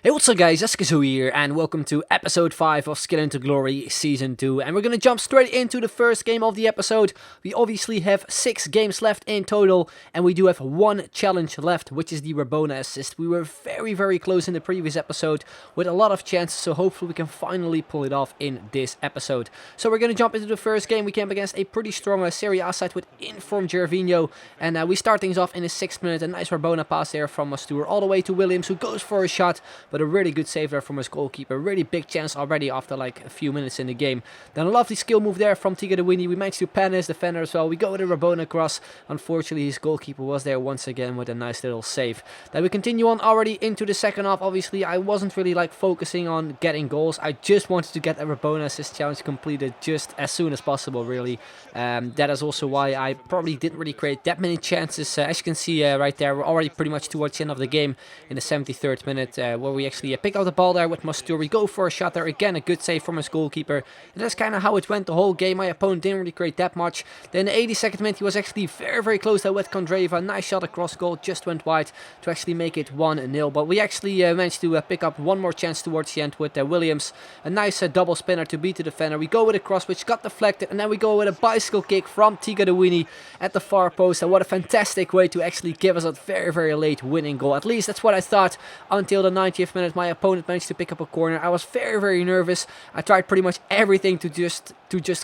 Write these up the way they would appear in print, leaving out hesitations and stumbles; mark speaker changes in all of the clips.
Speaker 1: Hey, what's up guys, Eskizo here, and welcome to episode 5 of Skill into Glory Season 2, and we're gonna jump straight into the first game of the episode. We obviously have 6 games left in total, and we do have 1 challenge left, which is the Rabona assist. We were very close in the previous episode with a lot of chances, so hopefully we can finally pull it off in this episode. So we're gonna jump into the first game. We came against a pretty strong Serie A side with informed Gervinho, and we start things off in the 6th minute. A nice Rabona pass there from Mastur all the way to Williams, who goes for a shot, but a really good save there from his goalkeeper. Really big chance already after like a few minutes in the game. Then a lovely skill move there from Tigadewini. We managed to pen his defender as well. We go with a Rabona cross. Unfortunately, his goalkeeper was there once again with a nice little save. Then we continue on already into the second half. Obviously, I wasn't really like focusing on getting goals. I just wanted to get a Rabona assist challenge completed just as soon as possible, really. That is also why I probably didn't really create that many chances. As you can see right there, we're already pretty much towards the end of the game in the 73rd minute, where we actually pick up the ball there with Mastur. We go for a shot there. Again, a good save from his goalkeeper. And that's kind of how it went the whole game. My opponent didn't really create that much. Then the 82nd minute, he was actually very close there with Kondreva. Nice shot across goal, just went wide to actually make it 1-0. But we actually managed to pick up one more chance towards the end with Williams. A nice double spinner to beat the defender. We go with a cross, which got deflected. And then we go with a bicycle kick from Tigadewini at the far post. And what a fantastic way to actually give us a very late winning goal. At least that's what I thought until the 90th minute. My opponent managed to pick up a corner. I was very nervous. I tried pretty much everything to just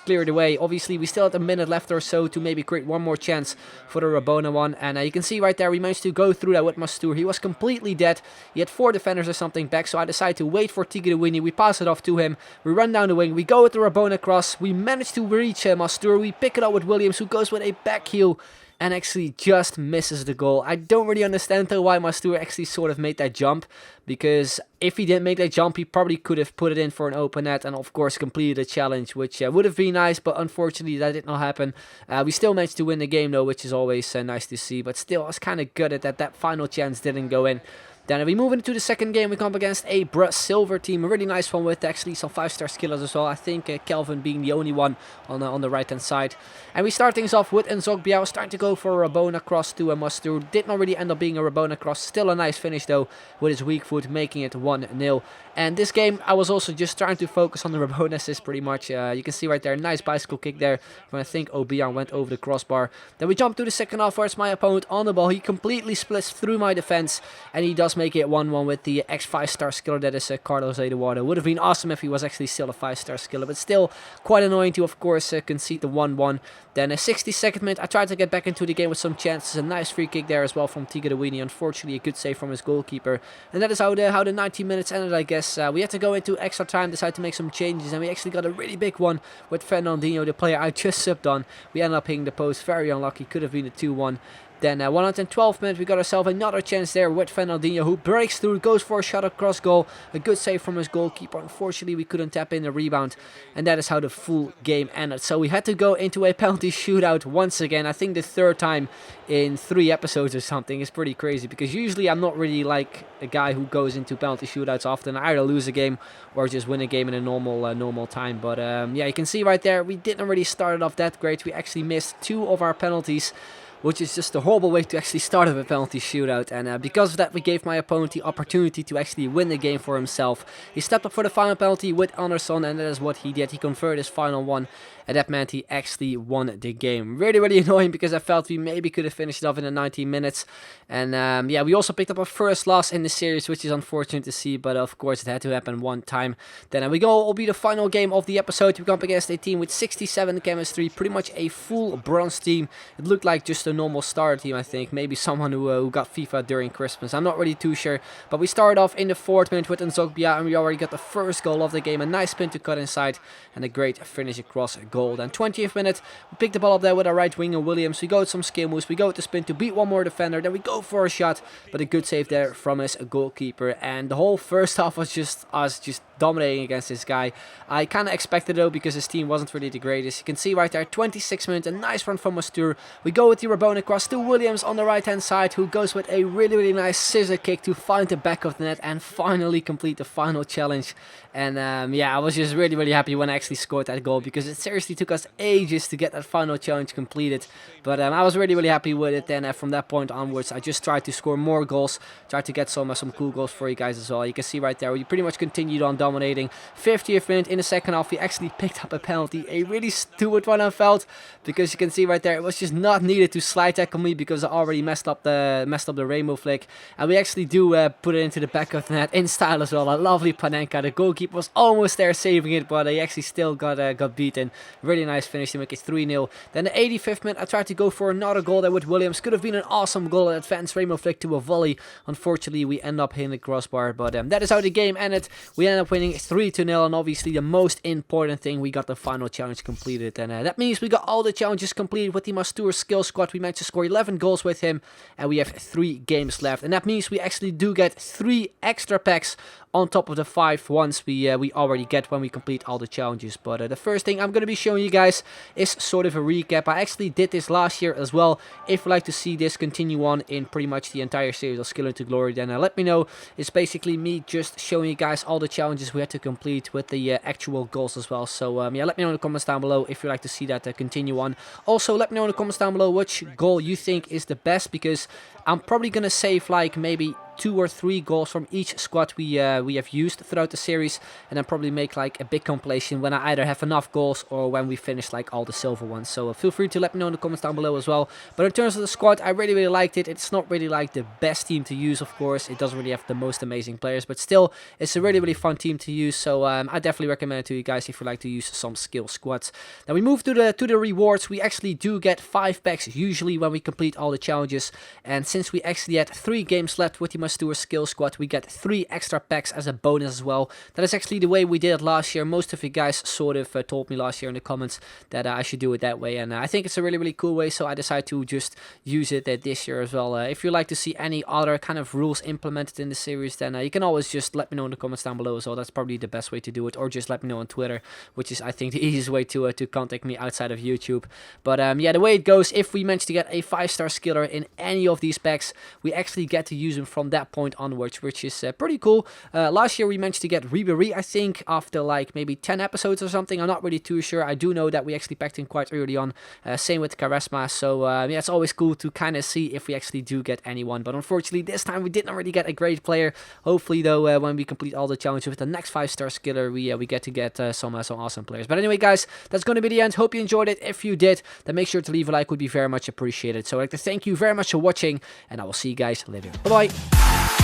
Speaker 1: clear it away. Obviously, we still had a minute left or so to maybe create one more chance for the Rabona one. And you can see right there, we managed to go through that with Mastur. He was completely dead. He had 4 defenders or something back, so I decided to wait for Tigadewini. We pass it off to him. We run down the wing. We go with the Rabona cross. We managed to reach Mastur. We pick it up with Williams, who goes with a back heel and actually just misses the goal. I don't really understand though why Mastur actually sort of made that jump, because if he didn't make that jump, he probably could have put it in for an open net and of course completed the challenge, which would have been nice, but unfortunately that did not happen. We still managed to win the game though, which is always nice to see, but still I was kind of gutted that that final chance didn't go in. Then we move into the second game. We come up against a Silver team, a really nice one with actually some 5-star skillers as well. I think Kelvin being the only one on the right hand side. And we start things off with Nzogbia. I was starting to go for a Rabona cross to Mastur. Did not really end up being a Rabona cross. Still a nice finish though with his weak foot, making it 1-0. And this game I was also just trying to focus on the Rabona assist pretty much. You can see right there, nice bicycle kick there when I think Obiang went over the crossbar. Then we jump to the second half where it's my opponent on the ball. He completely splits through my defense and he does make it 1-1 with the ex-5-star skiller that is Carlos Eduardo. Would have been awesome if he was actually still a 5-star skiller, but still quite annoying to of course concede the 1-1. Then a 62nd minute, I tried to get back into the game with some chances. A nice free kick there as well from Tigadewini. Unfortunately, a good save from his goalkeeper. And that is how the 90 minutes ended, I guess. We had to go into extra time, decided to make some changes, and we actually got a really big one with Fernandinho, the player I just subbed on. We ended up hitting the post, very unlucky, could have been a 2-1. Then 112 minutes, we got ourselves another chance there with Fernandinho, who breaks through, goes for a shot across goal. A good save from his goalkeeper. Unfortunately, we couldn't tap in the rebound. And that is how the full game ended. So we had to go into a penalty shootout once again. I think the 3rd time in 3 episodes or something. Is pretty crazy, because usually I'm not really like a guy who goes into penalty shootouts often. I either lose a game or just win a game in a normal time. But yeah, you can see right there, we didn't really start it off that great. We actually missed 2 of our penalties, which is just a horrible way to actually start up a penalty shootout. And because of that, we gave my opponent the opportunity to actually win the game for himself. He stepped up for the final penalty with Anderson, and that is what he did. He converted his final one, and that meant he actually won the game. Really annoying, because I felt we maybe could have finished it off in the 90 minutes. And yeah, we also picked up our first loss in the series, which is unfortunate to see, but of course it had to happen one time. Then we go, will be the final game of the episode. We come up against a team with 67 chemistry, pretty much a full bronze team. It looked like just a normal starter team, I think. Maybe someone who got FIFA during Christmas. I'm not really too sure. But we started off in the 4th minute with Nzogbia, and we already got the first goal of the game. A nice spin to cut inside, and a great finish across goal. Then 20th minute, we pick the ball up there with our right winger Williams. We go with some skill moves. We go with the spin to beat one more defender. Then we go for a shot, but a good save there from his goalkeeper. And the whole first half was just us dominating against this guy. I kind of expected though, because his team wasn't really the greatest. You can see right there, 26 minutes, a nice run from Mastur. We go with the Rabona rabona across to Williams on the right hand side, who goes with a really nice scissor kick to find the back of the net and finally complete the final challenge. And yeah, I was just really happy when I actually scored that goal, because it seriously took us ages to get that final challenge completed. But I was really happy with it. And from that point onwards, I just tried to score more goals, tried to get some cool goals for you guys as well. You can see right there, we pretty much continued on dominating. 50th minute in the second half, we actually picked up a penalty, a really stupid one I felt, because you can see right there, it was just not needed to slide tackle me because I already messed up the rainbow flick, and we actually do put it into the back of the net in style as well. A lovely Panenka. The goalkeeper was almost there saving it, but he actually still got beaten. Really nice finish to make it 3-0. Then the 85th minute, I tried to go for another goal there with Williams. Could have been an awesome goal, an advanced rainbow flick to a volley. Unfortunately, we end up hitting the crossbar, but that is how the game ended. We ended up winning 3-0, and obviously the most important thing, we got the final challenge completed, and that means we got all the challenges completed with the Mastour skill squad. We managed to score 11 goals with him, and we have 3 games left, and that means we actually do get 3 extra packs on top of the 5 ones we already get when we complete all the challenges. But the first thing I'm going to be showing you guys is sort of a recap. I actually did this last year as well. If you'd like to see this continue on in pretty much the entire series of Skill into Glory, then let me know. It's basically me just showing you guys all the challenges we had to complete with the actual goals as well. So yeah, let me know in the comments down below if you'd like to see that continue on. Also, let me know in the comments down below which goal you think is the best, because I'm probably going to save like maybe 2 or 3 goals from each squad we have used throughout the series, and then probably make like a big compilation when I either have enough goals or when we finish like all the silver ones. So feel free to let me know in the comments down below as well. But in terms of the squad, I really liked it. It's not really like the best team to use, of course. It doesn't really have the most amazing players, but still, it's a really fun team to use. So I definitely recommend it to you guys if you like to use some skill squads. Now we move to the rewards. We actually do get 5 packs usually when we complete all the challenges, and since we actually had 3 games left with the Mastour skill squad, we get 3 extra packs as a bonus as well. That is actually the way we did it last year. Most of you guys sort of told me last year in the comments that I should do it that way, and I think it's a really cool way, so I decided to just use it this year as well. If you'd like to see any other kind of rules implemented in the series, then you can always just let me know in the comments down below as well. That's probably the best way to do it, or just let me know on Twitter, which is I think the easiest way to contact me outside of YouTube. But yeah, the way it goes, if we manage to get a 5-star skiller in any of these packs, we actually get to use them from that point onwards, which is pretty cool. Last year we managed to get Ribery, I think, after like maybe 10 episodes or something. I'm not really too sure. I do know that we actually packed him quite early on. Same with Charisma. So yeah, it's always cool to kind of see if we actually do get anyone. But unfortunately, this time we did not really get a great player. Hopefully, though, when we complete all the challenges with the next 5-star skiller, we get to get some awesome players. But anyway, guys, that's going to be the end. Hope you enjoyed it. If you did, then make sure to leave a like. Would be very much appreciated. So I'd like to thank you very much for watching, and I will see you guys later. Bye bye.